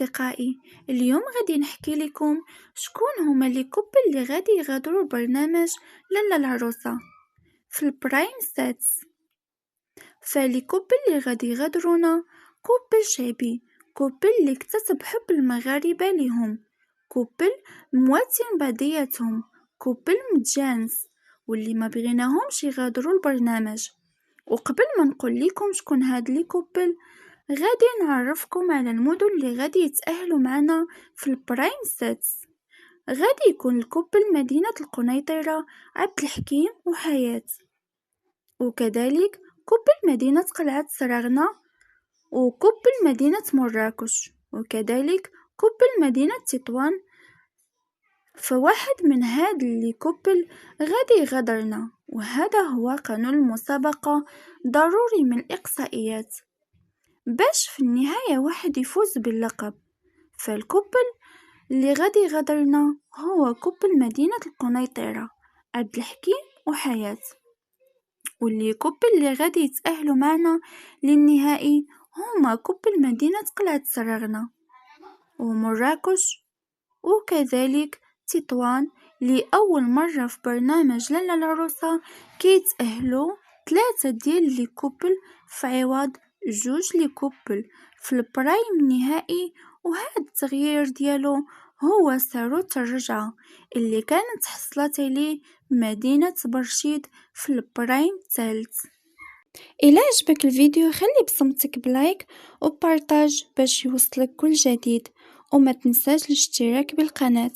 أصدقائي، اليوم غادي نحكي لكم شكون هما لي كوبل اللي غادي يغادروا البرنامج لالا العروسة في البرايم ستاتس. فلي كوبل اللي غادي يغادرونا كوبل شعبي، كوبل اللي اكتسب حب المغاربة ليهم، كوبل مواتين بعضياتهم، كوبل متجانس واللي ما بغيناهمش يغادروا البرنامج. وقبل ما نقول لكم شكون هاد لي كوبل، غادي نعرفكم على المدن اللي غادي يتأهلوا معنا في البرايم ستاتس. غادي يكون الكوبل مدينة القنيطرة، عبد الحكيم وحياة، وكذلك كوبل مدينة قلعة سراغنة، وكوبل مدينة مراكش، وكذلك كوبل مدينة تطوان. فواحد من هاد اللي كوبل غادي يغادرنا، وهذا هو قانون المسابقة، ضروري من الإقصائيات باش في النهاية واحد يفوز باللقب. فالكوبل اللي غادي يغادرنا هو كوبل مدينة القنيطرة، عبد الحكيم وحياة. واللي كوبل اللي غادي يتأهلوا معنا للنهائي هما كوبل مدينة قلعة سراغنة ومراكش، وكذلك تطوان. لأول مرة في برنامج لالا العروسة كيتأهلوا 3 ديال لي كوبل في عوض 2 لي كوبل في البرايم النهائي. وهذا التغيير ديالو هو ساروت الرجعة اللي كانت حصلت عليه مدينة برشيد في البرايم الثالث. إلا عجبك الفيديو خلي بصمتك بلايك وبارطاج باش يوصلك كل جديد، وما تنساش الاشتراك بالقناة.